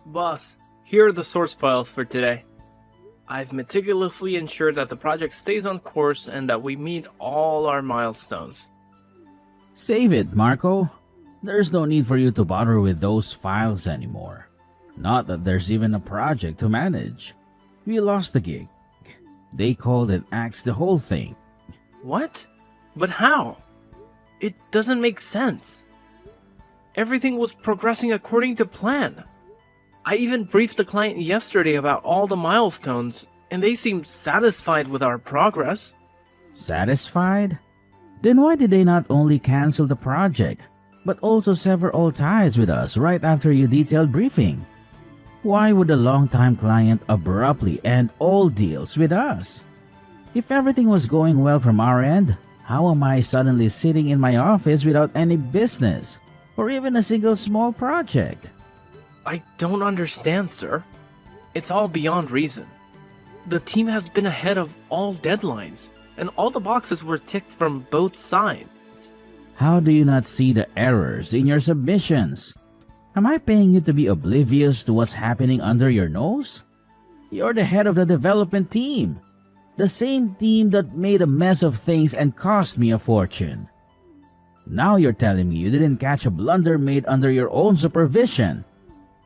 Boss, here are the source files for today. I've meticulously ensured that the project stays on course and that we meet all our milestones. Save it, Marco. There's no need for you to bother with those files anymore. Not that there's even a project to manage. We lost the gig. They called and axed the whole thing. What? But how? It doesn't make sense. Everything was progressing according to plan. I even briefed the client yesterday about all the milestones, and they seemed satisfied with our progress. Satisfied? Then why did they not only cancel the project, but also sever all ties with us right after your detailed briefing? Why would a long-time client abruptly end all deals with us? If everything was going well from our end, how am I suddenly sitting in my office without any business, or even a single small project? I don't understand, sir. It's all beyond reason. The team has been ahead of all deadlines, and all the boxes were ticked from both sides. How do you not see the errors in your submissions? Am I paying you to be oblivious to what's happening under your nose? You're the head of the development team. The same team that made a mess of things and cost me a fortune. Now you're telling me you didn't catch a blunder made under your own supervision.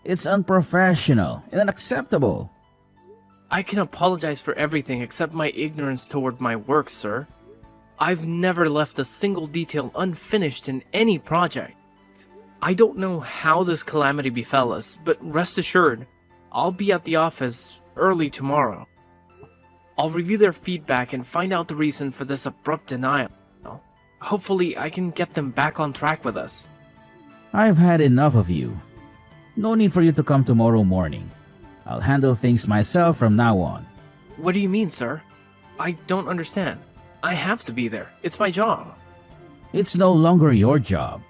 It's unprofessional and unacceptable. I can apologize for everything except my ignorance toward my work, sir. I've never left a single detail unfinished in any project. I don't know how this calamity befell us, but rest assured, I'll be at the office early tomorrow. I'll review their feedback and find out the reason for this abrupt denial. Hopefully, I can get them back on track with us. I've had enough of you. No need for you to come tomorrow morning. I'll handle things myself from now on. What do you mean, sir? I don't understand. I have to be there. It's my job. It's no longer your job.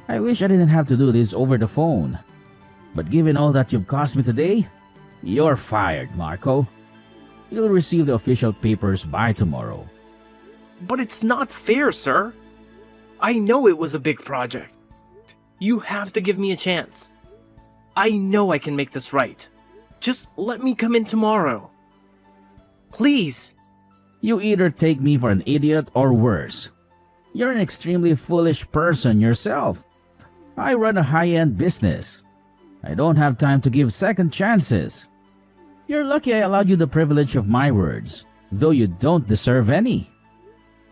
I wish I didn't have to do this over the phone. But given all that you've cost me today, you're fired, Marco. You'll receive the official papers by tomorrow. But it's not fair, sir. I know it was a big project. You have to give me a chance. I know I can make this right. Just let me come in tomorrow. Please. You either take me for an idiot or worse. You're an extremely foolish person yourself. I run a high-end business. I don't have time to give second chances. You're lucky I allowed you the privilege of my words, though you don't deserve any.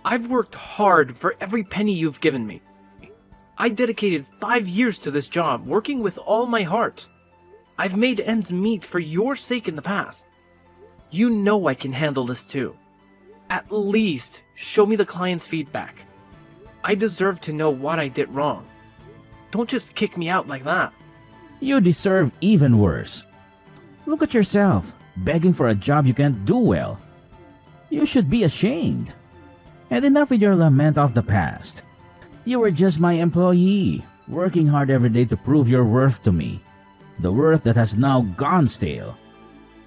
I've worked hard for every penny you've given me. I dedicated 5 years to this job, working with all my heart. I've made ends meet for your sake in the past. You know I can handle this too. At least show me the client's feedback. I deserve to know what I did wrong. Don't just kick me out like that. You deserve even worse. Look at yourself, begging for a job you can't do well. You should be ashamed. And enough with your lament of the past. You were just my employee, working hard every day to prove your worth to me. The worth that has now gone stale.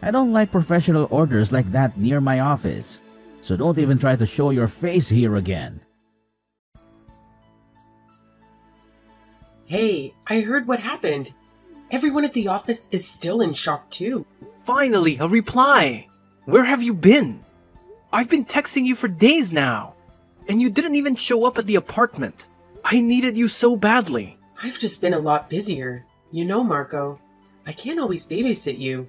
I don't like professional orders like that near my office, so don't even try to show your face here again. Hey, I heard what happened. Everyone at the office is still in shock too. Finally, a reply! Where have you been? I've been texting you for days now, and you didn't even show up at the apartment. I needed you so badly. I've just been a lot busier. You know, Marco, I can't always babysit you.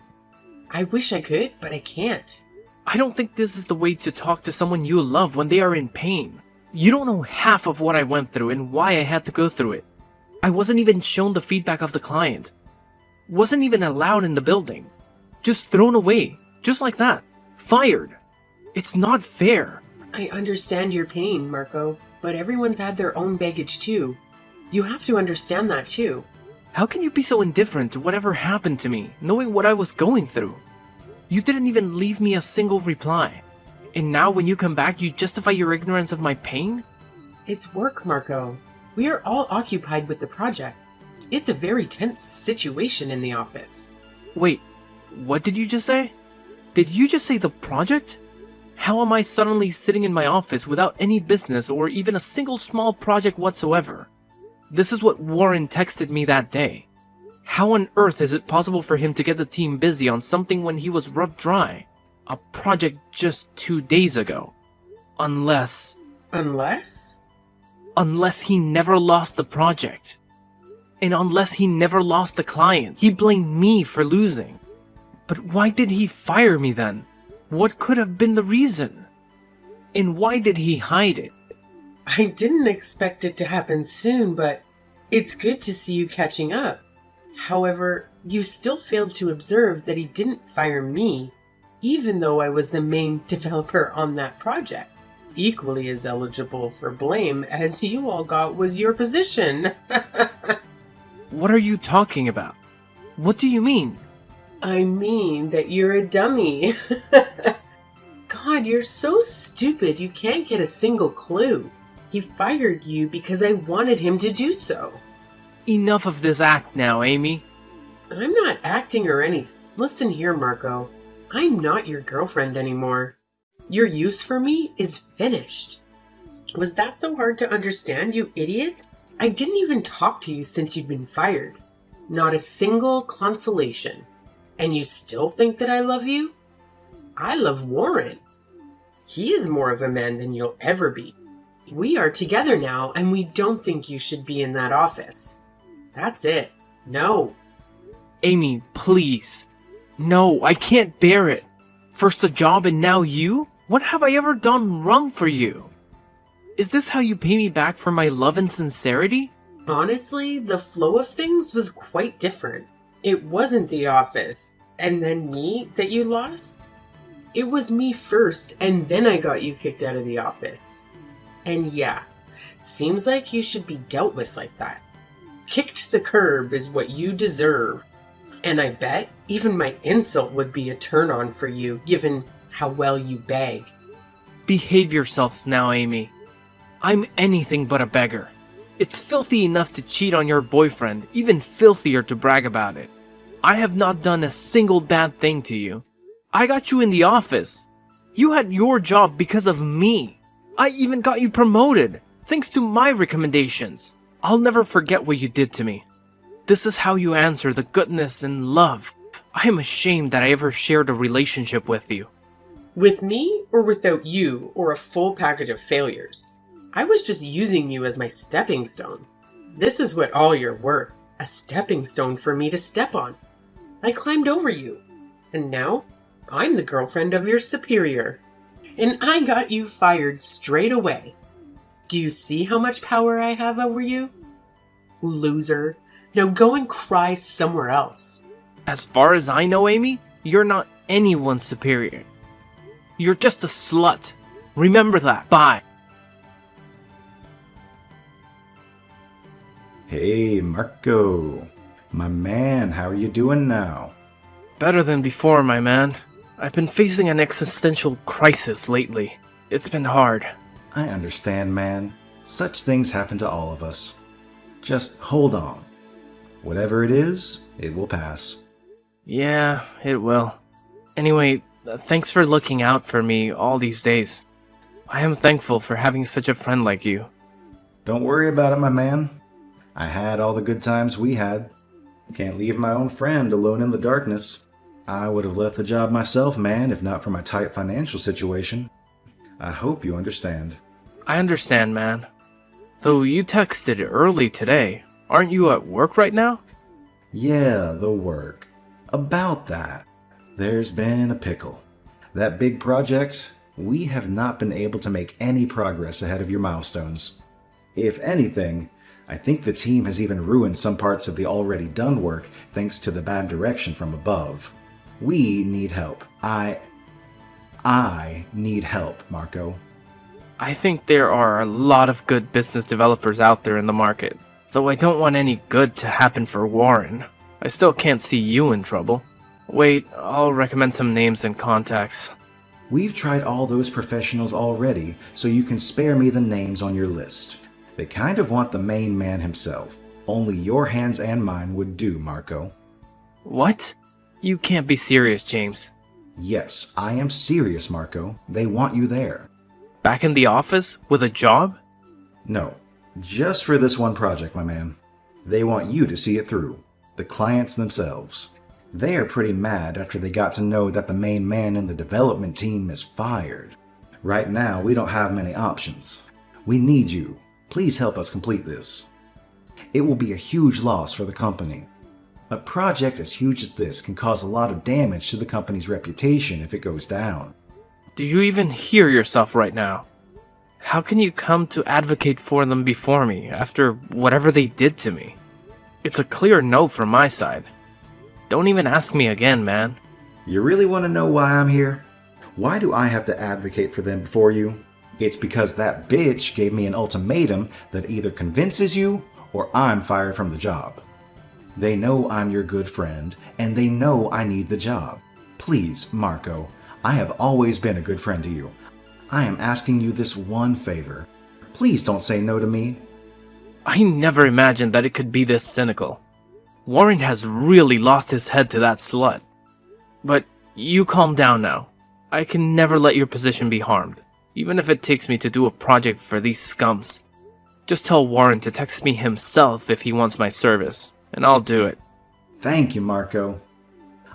I wish I could, but I can't. I don't think this is the way to talk to someone you love when they are in pain. You don't know half of what I went through and why I had to go through it. I wasn't even shown the feedback of the client. Wasn't even allowed in the building. Just thrown away, just like that. Fired. It's not fair. I understand your pain, Marco, but everyone's had their own baggage too. You have to understand that too. How can you be so indifferent to whatever happened to me, knowing what I was going through? You didn't even leave me a single reply. And now when you come back, you justify your ignorance of my pain? It's work, Marco. We are all occupied with the project. It's a very tense situation in the office. Wait, what did you just say? Did you just say the project? How am I suddenly sitting in my office without any business or even a single small project whatsoever? This is what Warren texted me that day. How on earth is it possible for him to get the team busy on something when he was rubbed dry? A project just 2 days ago. Unless Unless? he never lost the project. And unless he never lost the client, he blamed me for losing. But why did he fire me then? What could have been the reason? And why did he hide it? I didn't expect it to happen soon, but it's good to see you catching up. However, you still failed to observe that he didn't fire me, even though I was the main developer on that project. Equally as eligible for blame as you all got was your position. What are you talking about? What do you mean? I mean that you're a dummy. God, you're so stupid you can't get a single clue. He fired you because I wanted him to do so. Enough of this act now, Amy. I'm not acting or anything. Listen here, Marco. I'm not your girlfriend anymore. Your use for me is finished. Was that so hard to understand, you idiot? I didn't even talk to you since you'd been fired. Not a single consolation. And you still think that I love you? I love Warren. He is more of a man than you'll ever be. We are together now, and we don't think you should be in that office. That's it. No. Amy, please. No, I can't bear it. First a job and now you? What have I ever done wrong for you? Is this how you pay me back for my love and sincerity? Honestly, the flow of things was quite different. It wasn't the office, and then me that you lost. It was me first, and then I got you kicked out of the office. And yeah, seems like you should be dealt with like that. Kicked to the curb is what you deserve. And I bet even my insult would be a turn-on for you, given how well you beg. Behave yourself now, Amy. I'm anything but a beggar. It's filthy enough to cheat on your boyfriend, even filthier to brag about it. I have not done a single bad thing to you. I got you in the office. You had your job because of me. I even got you promoted, thanks to my recommendations. I'll never forget what you did to me. This is how you answer the goodness and love. I am ashamed that I ever shared a relationship with you. With me or without you, or a full package of failures? I was just using you as my stepping stone. This is what all you're worth, a stepping stone for me to step on. I climbed over you, and now I'm the girlfriend of your superior. And I got you fired straight away. Do you see how much power I have over you? Loser. Now go and cry somewhere else. As far as I know, Amy, you're not anyone's superior. You're just a slut. Remember that. Bye. Hey, Marco. My man, how are you doing now? Better than before, my man. I've been facing an existential crisis lately. It's been hard. I understand, man. Such things happen to all of us. Just hold on. Whatever it is, it will pass. Yeah, it will. Anyway, thanks for looking out for me all these days. I am thankful for having such a friend like you. Don't worry about it, my man. I had all the good times we had. Can't leave my own friend alone in the darkness. I would have left the job myself, man, if not for my tight financial situation. I hope you understand. I understand, man. Though you texted early today. Aren't you at work right now? Yeah, the work. About that, there's been a pickle. That big project, we have not been able to make any progress ahead of your milestones. If anything, I think the team has even ruined some parts of the already done work thanks to the bad direction from above. We need help. I need help, Marco. I think there are a lot of good business developers out there in the market. Though I don't want any good to happen for Warren. I still can't see you in trouble. Wait, I'll recommend some names and contacts. We've tried all those professionals already, so you can spare me the names on your list. They kind of want the main man himself. Only your hands and mine would do, Marco. What? You can't be serious, James. Yes, I am serious, Marco. They want you there. Back in the office? With a job? No, just for this one project, my man. They want you to see it through. the clients themselves. They are pretty mad after they got to know that the main man in the development team is fired. Right now, we don't have many options. We need you. Please help us complete this. It will be a huge loss for the company. A project as huge as this can cause a lot of damage to the company's reputation if it goes down. Do you even hear yourself right now? How can you come to advocate for them before me after whatever they did to me? It's a clear no from my side. Don't even ask me again, man. You really want to know why I'm here? Why do I have to advocate for them before you? It's because that bitch gave me an ultimatum that either convinces you or I'm fired from the job. They know I'm your good friend, and they know I need the job. Please, Marco, I have always been a good friend to you. I am asking you this one favor. Please don't say no to me. I never imagined that it could be this cynical. Warren has really lost his head to that slut. But you calm down now. I can never let your position be harmed, even if it takes me to do a project for these scums. Just tell Warren to text me himself if he wants my service, and I'll do it. Thank you, Marco.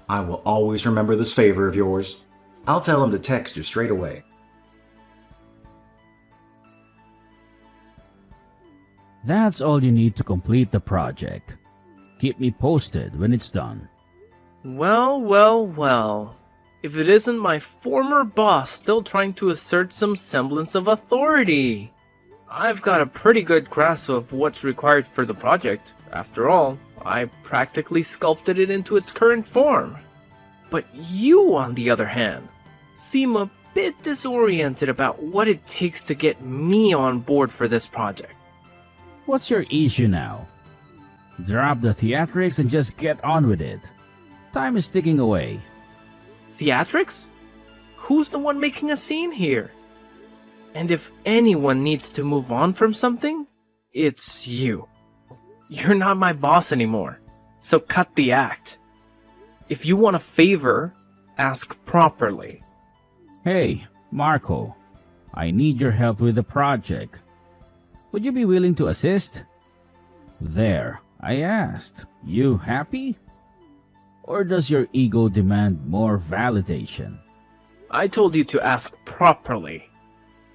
I will always remember this favor of yours. I'll tell him to text you straight away. That's all you need to complete the project. Keep me posted when it's done. Well. If it isn't my former boss still trying to assert some semblance of authority. I've got a pretty good grasp of what's required for the project. After all, I practically sculpted it into its current form. But you, on the other hand, seem a bit disoriented about what it takes to get me on board for this project. What's your issue now? Drop the theatrics and just get on with it. Time is ticking away. Theatrics? Who's the one making a scene here? And if anyone needs to move on from something, it's you. You're not my boss anymore, so cut the act. If you want a favor, ask properly. Hey, Marco, I need your help with the project. Would you be willing to assist? There, I asked. You happy? Or does your ego demand more validation? I told you to ask properly.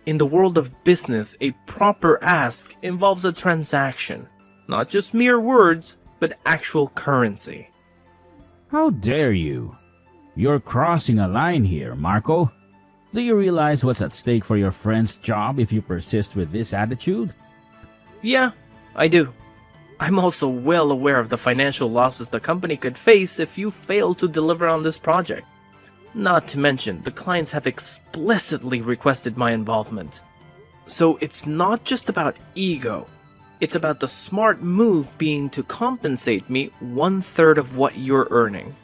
In the world of business, a proper ask involves a transaction. Not just mere words, but actual currency. How dare you? You're crossing a line here, Marco. Do you realize what's at stake for your friend's job if you persist with this attitude? Yeah, I do. I'm also well aware of the financial losses the company could face if you fail to deliver on this project. Not to mention, the clients have explicitly requested my involvement. So it's not just about ego. It's about the smart move being to compensate me 1/3 of what you're earning,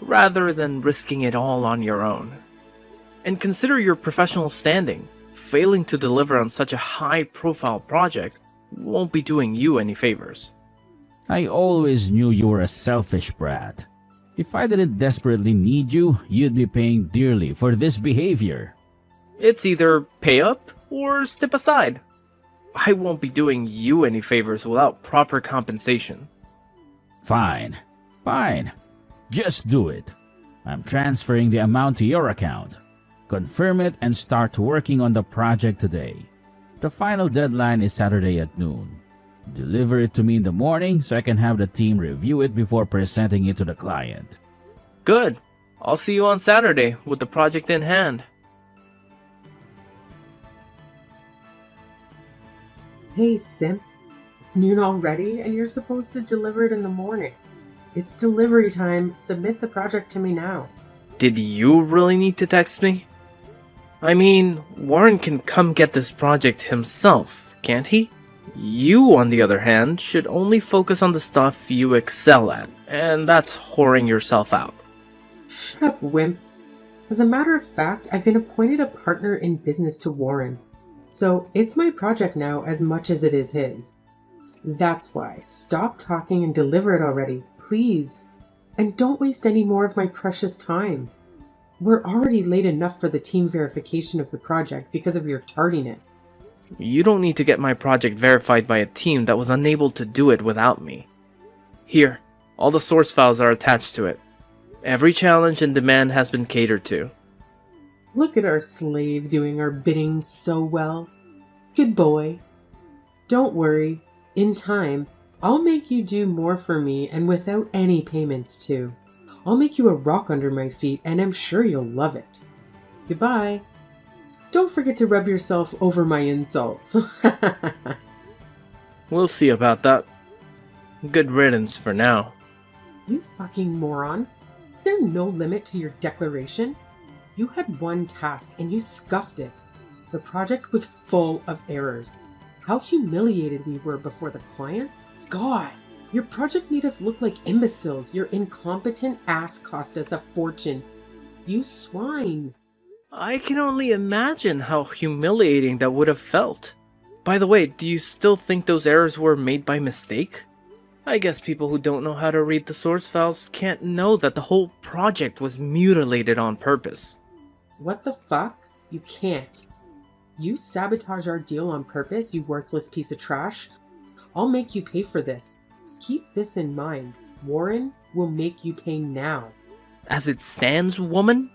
rather than risking it all on your own. And consider your professional standing. Failing to deliver on such a high-profile project won't be doing you any favors. I always knew you were a selfish brat. If I didn't desperately need you, you'd be paying dearly for this behavior. It's either pay up or step aside. I won't be doing you any favors without proper compensation. Fine. Just do it. I'm transferring the amount to your account. Confirm it and start working on the project today. The final deadline is Saturday at noon. Deliver it to me in the morning so I can have the team review it before presenting it to the client. Good. I'll see you on Saturday with the project in hand. Hey, Simp. It's noon already, and you're supposed to deliver it in the morning. It's delivery time. Submit the project to me now. Did you really need to text me? I mean, Warren can come get this project himself, can't he? You, on the other hand, should only focus on the stuff you excel at, and that's whoring yourself out. Shut up, wimp. As a matter of fact, I've been appointed a partner in business to Warren. So it's my project now as much as it is his. That's why. Stop talking and deliver it already, please. And don't waste any more of my precious time. We're already late enough for the team verification of the project because of your tardiness. You don't need to get my project verified by a team that was unable to do it without me. Here, All the source files are attached to it. Every challenge and demand has been catered to. Look at our slave doing our bidding so well. Good boy. Don't worry. In time, I'll make you do more for me and without any payments too. I'll make you a rock under my feet and I'm sure you'll love it. Goodbye. Don't forget to rub yourself over my insults. We'll see about that. Good riddance for now. You fucking moron. Is there no limit to your declaration? You had one task and you scuffed it. The project was full of errors. How humiliated we were before the client. God, your project made us look like imbeciles. Your incompetent ass cost us a fortune. You swine. I can only imagine how humiliating that would have felt. By the way, do you still think those errors were made by mistake? I guess people who don't know how to read the source files can't know that the whole project was mutilated on purpose. What the fuck? You can't. You sabotage our deal on purpose, you worthless piece of trash. I'll make you pay for this. Keep this in mind. Warren will make you pay now. As it stands, woman,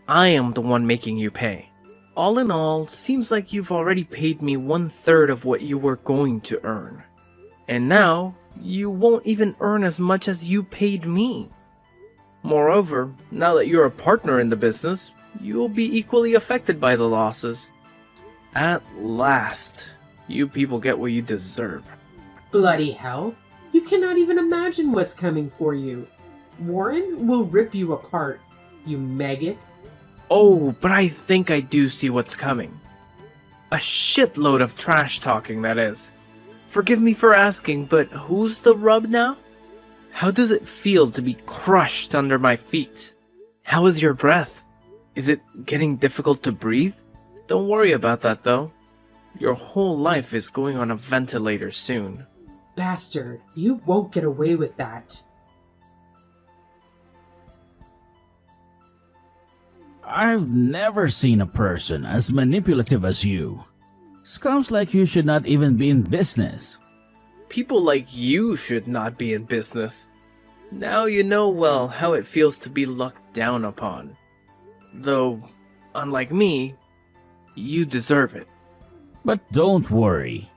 I am the one making you pay. All in all, seems like you've already paid me 1/3 of what you were going to earn. And now, you won't even earn as much as you paid me. Moreover, now that you're a partner in the business, you'll be equally affected by the losses. At last, you people get what you deserve. Bloody hell. You cannot even imagine what's coming for you. Warren will rip you apart, you maggot. Oh, but I think I do see what's coming. A shitload of trash talking, that is. Forgive me for asking, but who's the rub now? How does it feel to be crushed under my feet? How is your breath? Is it getting difficult to breathe? Don't worry about that though. Your whole life is going on a ventilator soon. Bastard, you won't get away with that. I've never seen a person as manipulative as you. Scums like you should not even be in business. People like you should not be in business. Now you know well how it feels to be looked down upon. Though, unlike me, you deserve it. But don't worry.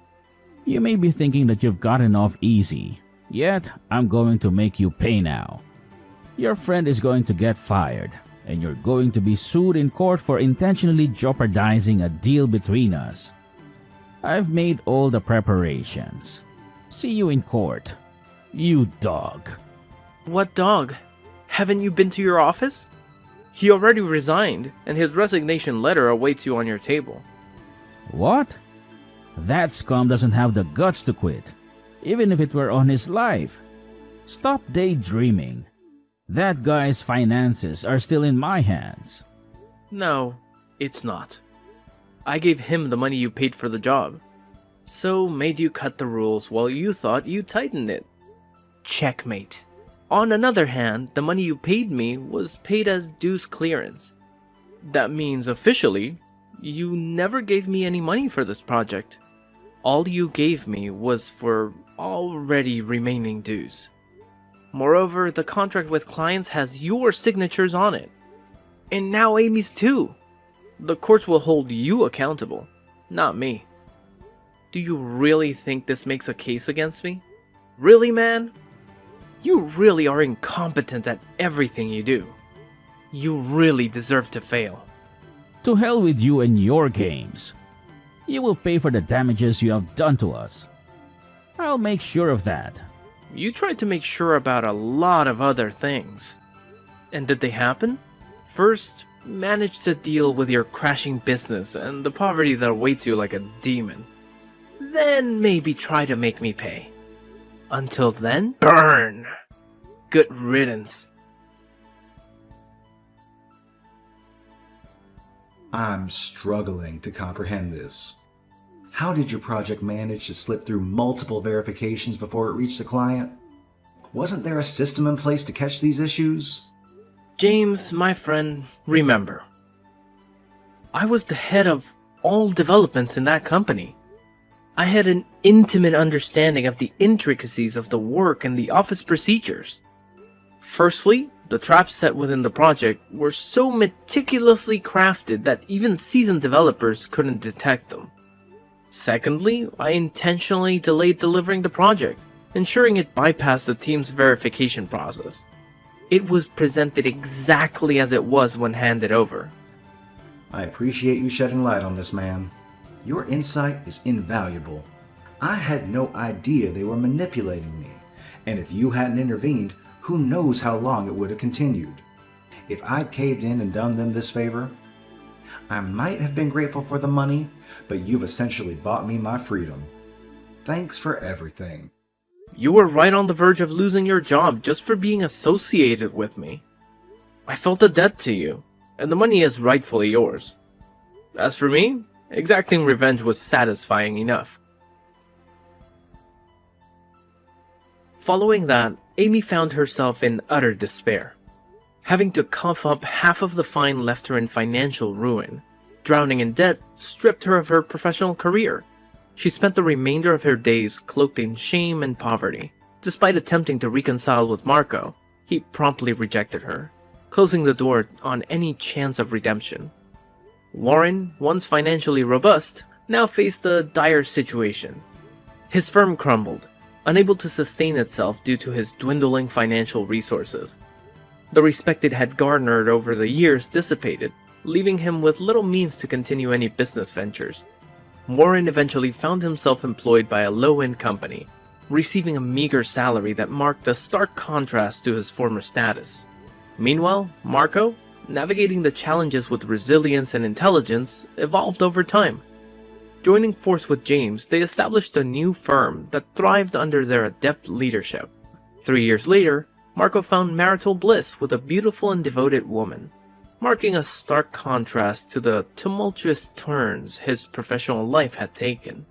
You may be thinking that you've gotten off easy, yet I'm going to make you pay now. Your friend is going to get fired, and you're going to be sued in court for intentionally jeopardizing a deal between us. I've made all the preparations. See you in court, you dog. What dog? Haven't you been to your office? He already resigned, and his resignation letter awaits you on your table. What? That scum doesn't have the guts to quit, even if it were on his life. Stop daydreaming. That guy's finances are still in my hands. No, it's not. I gave him the money you paid for the job. So made you cut the rules while you thought you tightened it. Checkmate. On another hand, the money you paid me was paid as dues clearance. That means officially, you never gave me any money for this project. All you gave me was for already remaining dues. Moreover, the contract with clients has your signatures on it. And now Amy's too. The courts will hold you accountable, not me. Do you really think this makes a case against me? Really, man? You really are incompetent at everything you do. You really deserve to fail. To hell with you and your games. You will pay for the damages you have done to us. I'll make sure of that. You tried to make sure about a lot of other things. And did they happen? First, manage to deal with your crashing business and the poverty that awaits you like a demon. Then maybe try to make me pay. Until then, burn! Good riddance. I'm struggling to comprehend this. How did your project manage to slip through multiple verifications before it reached the client? Wasn't there a system in place to catch these issues? James, my friend, remember. I was the head of all developments in that company. I had an intimate understanding of the intricacies of the work and the office procedures. Firstly, the traps set within the project were so meticulously crafted that even seasoned developers couldn't detect them. Secondly, I intentionally delayed delivering the project, ensuring it bypassed the team's verification process. It was presented exactly as it was when handed over. I appreciate you shedding light on this, man. Your insight is invaluable. I had no idea they were manipulating me, and if you hadn't intervened, who knows how long it would have continued. If I'd caved in and done them this favor, I might have been grateful for the money, but you've essentially bought me my freedom. Thanks for everything. You were right on the verge of losing your job just for being associated with me. I felt a debt to you, and the money is rightfully yours. As for me, exacting revenge was satisfying enough. Following that, Amy found herself in utter despair. Having to cough up half of the fine left her in financial ruin. Drowning in debt stripped her of her professional career. She spent the remainder of her days cloaked in shame and poverty. Despite attempting to reconcile with Marco, he promptly rejected her, closing the door on any chance of redemption. Warren, once financially robust, now faced a dire situation. His firm crumbled, unable to sustain itself due to his dwindling financial resources. The respect it had garnered over the years dissipated, leaving him with little means to continue any business ventures. Warren eventually found himself employed by a low-end company, receiving a meager salary that marked a stark contrast to his former status. Meanwhile, Marco, navigating the challenges with resilience and intelligence, evolved over time. Joining force with James, they established a new firm that thrived under their adept leadership. 3 years later, Marco found marital bliss with a beautiful and devoted woman, marking a stark contrast to the tumultuous turns his professional life had taken.